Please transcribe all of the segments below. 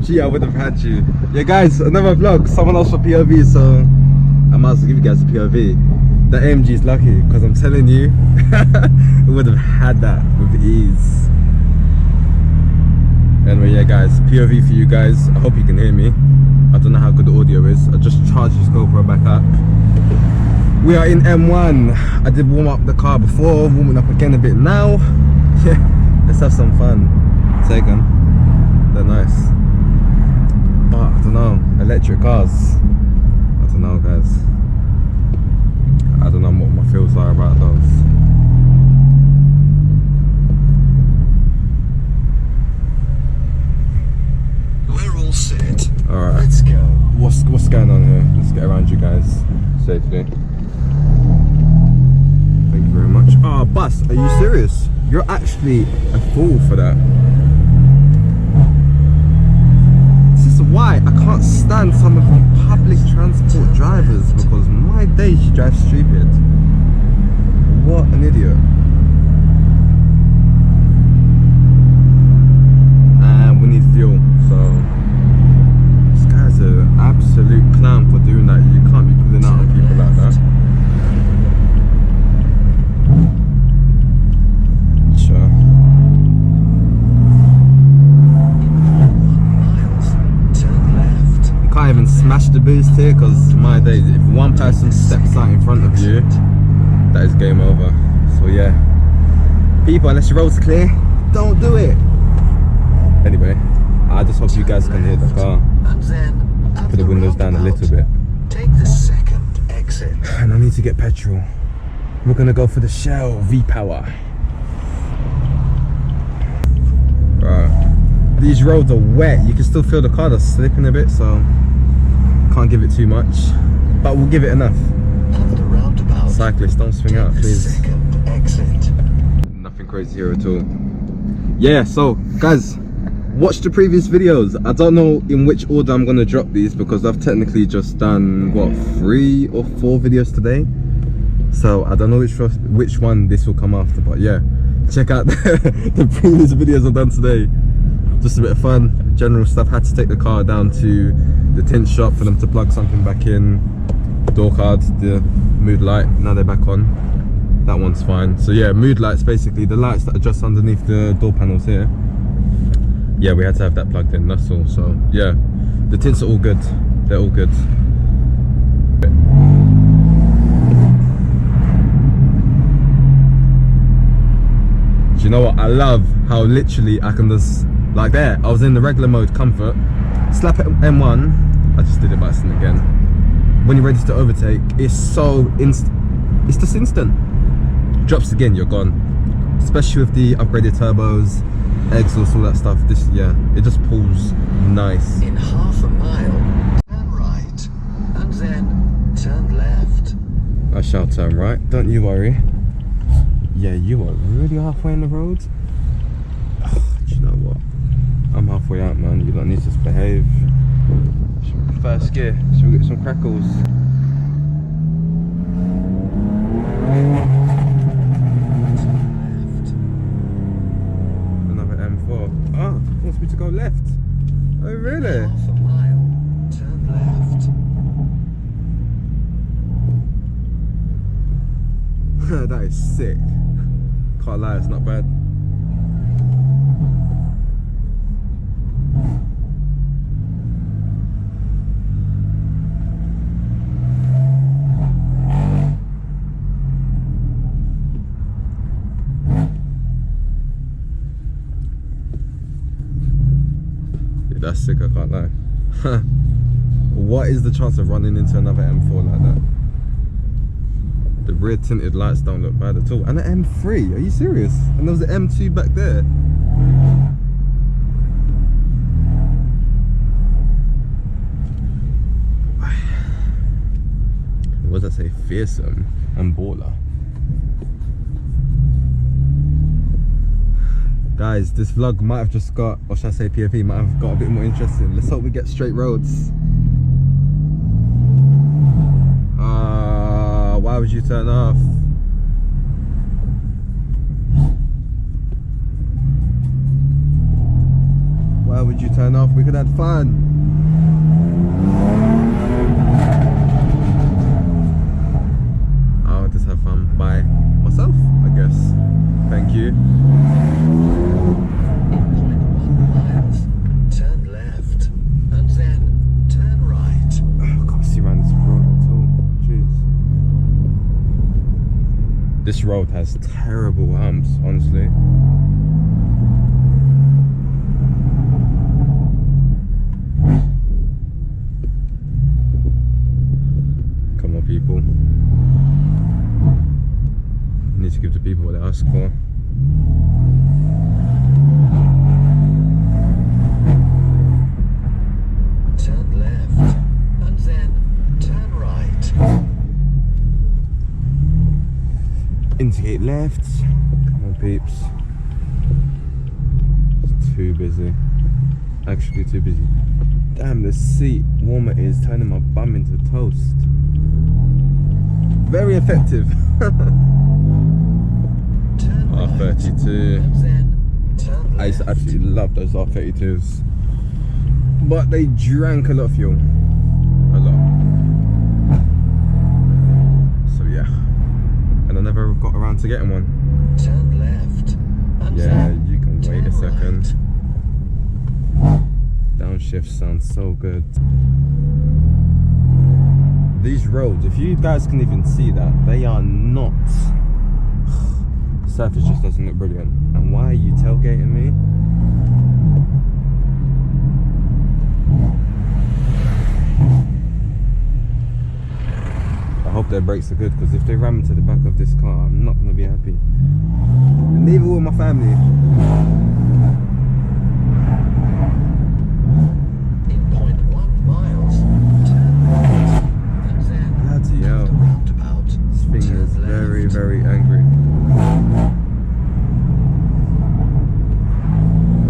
MG, I would have had you. Yeah, guys, another vlog. Someone else for POV, so I might as well give you guys a POV. The AMG is lucky, because I'm telling you, we would have had that with ease. Anyway, yeah, guys, POV for you guys. I hope you can hear me. I don't know how good the audio is. I just charged this GoPro back up. We are in M1. I did warm up the car before, warming up again a bit now. Yeah, let's have some fun. Take them. They're nice. But I don't know, electric cars. I don't know, guys. I don't know what my feels are about those. We're all set. Alright. Let's go. What's going on here? Let's get around you guys safely. Thank you very much. Oh, bus, are you serious? You're actually a fool for that. This is why I can't stand some of the public transport drivers, because my day she drives stupid. What an idiot. And we need fuel, so this guy's an absolute clown for doing that. You can't be pulling out on people like that. Sure. You can't even smash the boost here, because my days, if one person steps out in front of you, that is game over. So yeah, people, unless your road's clear, don't do it. Anyway, I just hope you guys can hear the car. Put the windows down a little bit. Take the second exit. And I need to get petrol. We're gonna go for the Shell V-Power. These roads are wet. You can still feel the car that's slipping a bit, so can't give it too much, but we'll give it enough. Cyclists, don't swing out, please. Second exit. Nothing crazy here at all. Yeah, so guys, watch the previous videos. I don't know in which order I'm gonna drop these, because I've technically just done what, 3 or 4 videos today, so I don't know which one this will come after. But yeah, check out the previous videos I've done today. Just a bit of fun, general stuff. Had to take the car down to the tint shop for them to plug something back in. Door cards, the mood light, now they're back on. That one's fine. So yeah, mood lights, basically the lights that are just underneath the door panels here. Yeah, we had to have that plugged in, that's all. So yeah, the tints are all good. They're all good. Do you know what? I love how literally I can just, like there, I was in the regular mode, comfort, slap at M1, I just did it by accident again. When you're ready to overtake, it's so it's just instant. Drops again, you're gone. Especially with the upgraded turbos, exhaust, all that stuff. This, yeah, it just pulls nice. In half a mile, turn right, and then turn left. I shall turn right, don't you worry. Yeah, you are really halfway on the road. Do you know what? I'm halfway out, man. You don't need to behave. First gear, so we get some crackles. Another M4. Oh, wants me to go left. Oh, really? Half a mile, turn left. That is sick. Can't lie, it's not bad. That's sick, I can't lie. What is the chance of running into another M4 like that? The rear tinted lights don't look bad at all. And an M3, are you serious? And there was an M2 back there. What does that say? Fearsome and baller. Guys, this vlog might have just got, or should I say POV, might have got a bit more interesting. Let's hope we get straight roads. Why would you turn off? Why would would you turn off? We could have fun. I'll just have fun by myself, I guess. Thank you. In 0.1 miles, turn left, and then turn right. I can't see around this road at all. Jeez. This road has terrible humps, honestly. Come on, people. Need to give the people what they ask for. Turn left, and then turn right. Indicate left. Come on, peeps. It's too busy. Actually too busy. Damn, the seat warmer is turning my bum into toast. Very effective. Turn right, R32. and then turn left. I used to absolutely love those R32s. But they drank a lot of fuel. A lot. So yeah. And I never got around to getting one. Turn left, and Yeah, then you can wait a turn second. right. Downshift sounds so good. These roads, if you guys can even see that, they are not. The surface just doesn't look brilliant. And why are you tailgating me? I hope their brakes are good, because if they ram into the back of this car, I'm not going to be happy. And neither will my family. In 0.1 miles, turn right, and then Bloody hell. the roundabout. This thing Turn is very, left. very angry.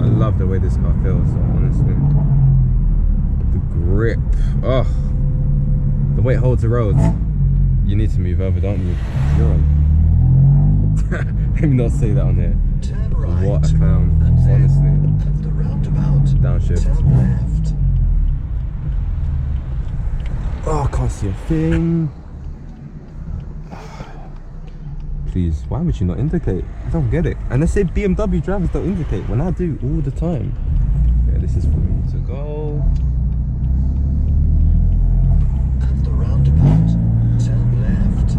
I love the way this car feels, honestly. The grip. Oh, the way it holds the road. You need to move over, don't you? You're on. Let me not say that on here. Turn right, What a clown, and then honestly. at the roundabout. Downshift. Turn left. Oh, I can't see a thing. Please, why would you not indicate? I don't get it. And they say BMW drivers don't indicate when I do all the time. Yeah, this is for me to go. At the roundabout, turn left.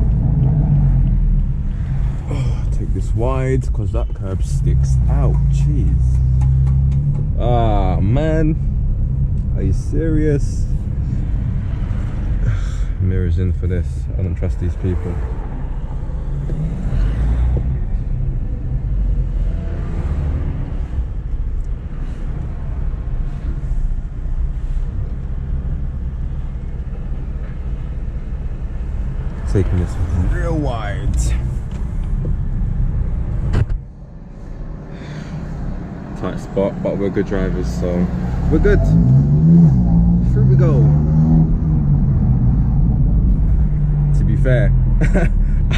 Oh, take this wide because that curb sticks out. Jeez. Ah, man. Are you serious? Mirrors in for this. I don't trust these people. Taking this real wide. Tight spot, but we're good drivers, so we're good. Through we go. To be fair,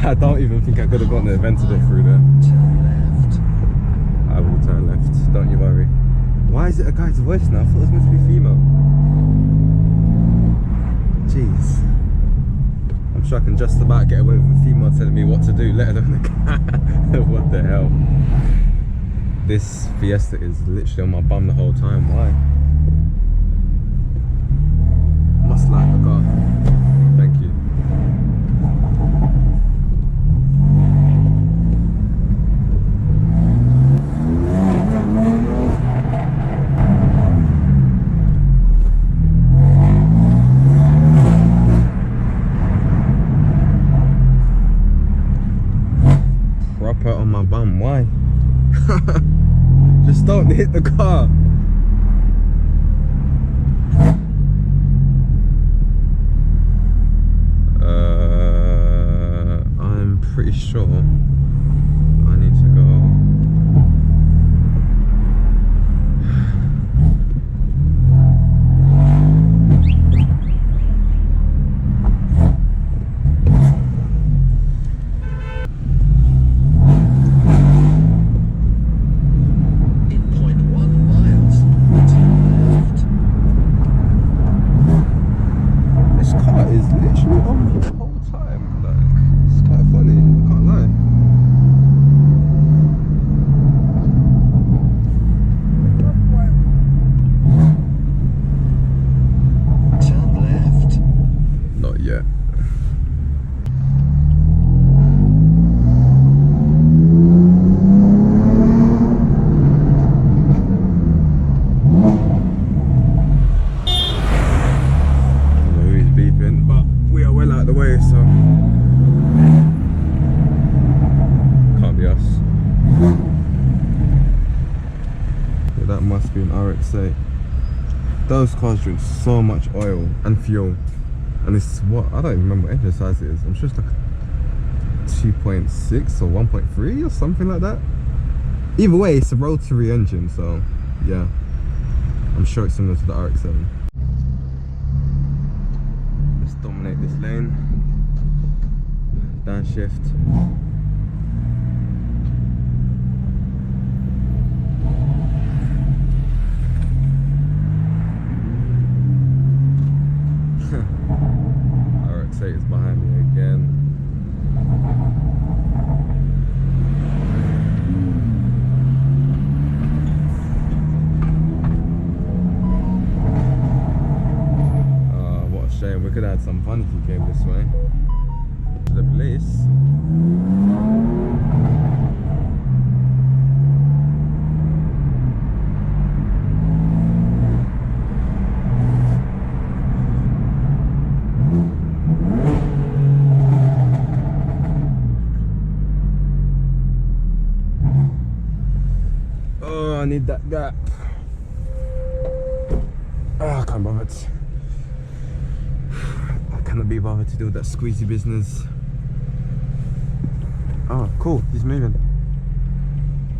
I don't even think I could have gotten the Aventador through there. Turn left. I will turn left, don't you worry. Why is it a guy's voice now? I thought it was meant to be female. Jeez. I'm sure I can just about get away with a female telling me what to do, let alone a guy. What the hell? This Fiesta is literally on my bum the whole time. Why? Must like the car. Thank you. Proper on my bum. Why? Just don't hit the car. I'm pretty sure I need to go. In 0.1 miles, turn with you the whole time. Like, it's quite funny, I can't lie. Turn left. Not yet. The way, so can't be us. Yeah, that must be an RX-8. Those cars drink so much oil and fuel, and it's what, I don't even remember what engine size it is. I'm sure it's like 2.6 or 1.3 or something like that. Either way, it's a rotary engine, so yeah, I'm sure it's similar to the RX-7. Dominate this lane, downshift. RX-8 is behind me again. We could have had some fun if you came this way to the place. Oh, I need that gap. Oh, I can't bother it. Cannot be bothered to do that squeezy business. Oh, cool, he's moving.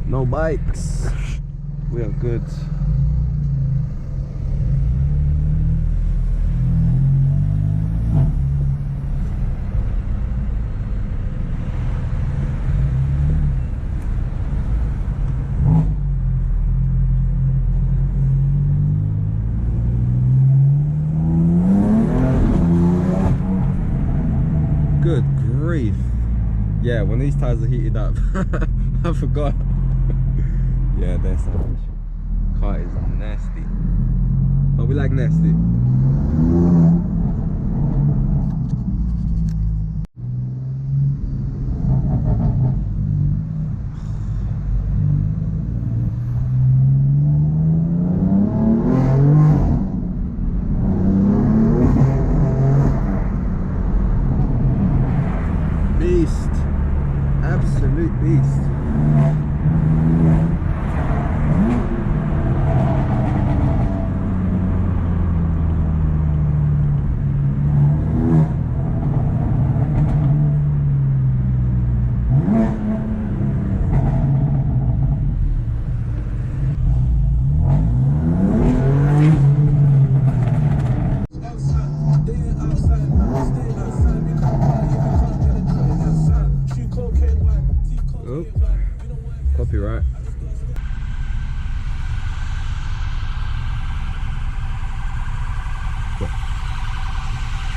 No bikes. We are good. Good grief. Yeah, when these tires are heated up. I forgot. Yeah, they're savage. Car is nasty. But we like nasty. Beast. Absolute beast. Oh, copyright.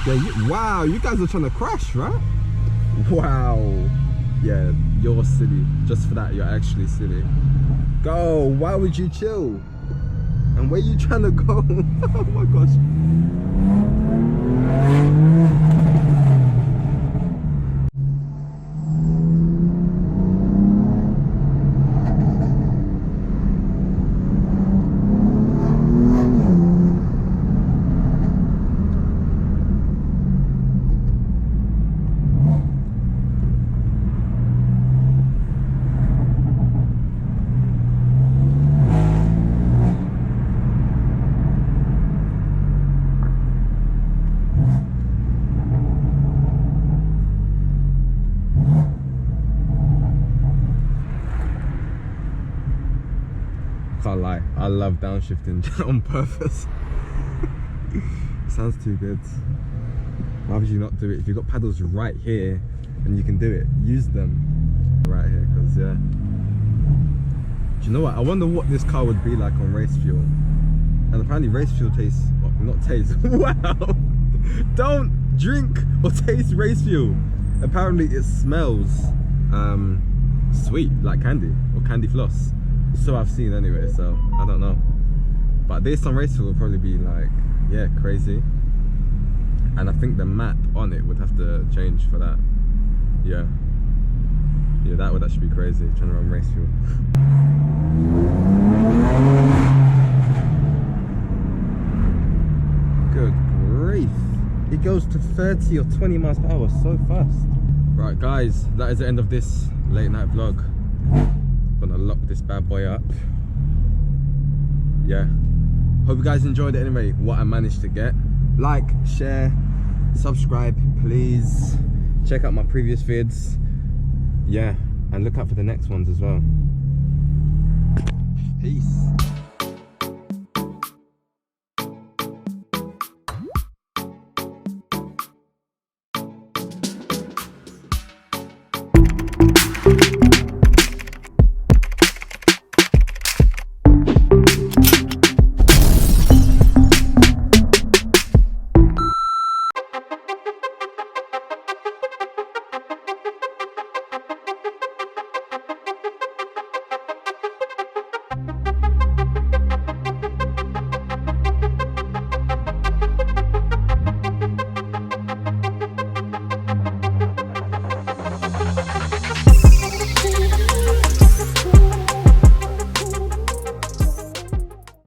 Yeah, wow, you guys are trying to crash, right? Wow. Yeah, you're silly. Just for that, you're actually silly. Go, why would you chill? And where you trying to go? Oh my gosh. Can't lie, I love downshifting on purpose. Sounds too good. Why would you not do it? If you've got paddles right here and you can do it, use them right here, because yeah. Do you know what? I wonder what this car would be like on race fuel. And apparently race fuel tastes, well, not tastes, wow. Don't drink or taste race fuel. Apparently it smells sweet, like candy or candy floss. So I've seen anyway, so I don't know. But this on race fuel will probably be like, yeah, crazy. And I think the map on it would have to change for that. Yeah, that would actually be crazy, trying to run race fuel. Good grief. It goes to 30 or 20 miles per hour so fast. Right guys, that is the end of this late night vlog. Gonna lock this bad boy up. Yeah, hope you guys enjoyed it anyway, what I managed to get. Like, share, subscribe please. Check out my previous vids. Yeah, and look out for the next ones as well. Peace.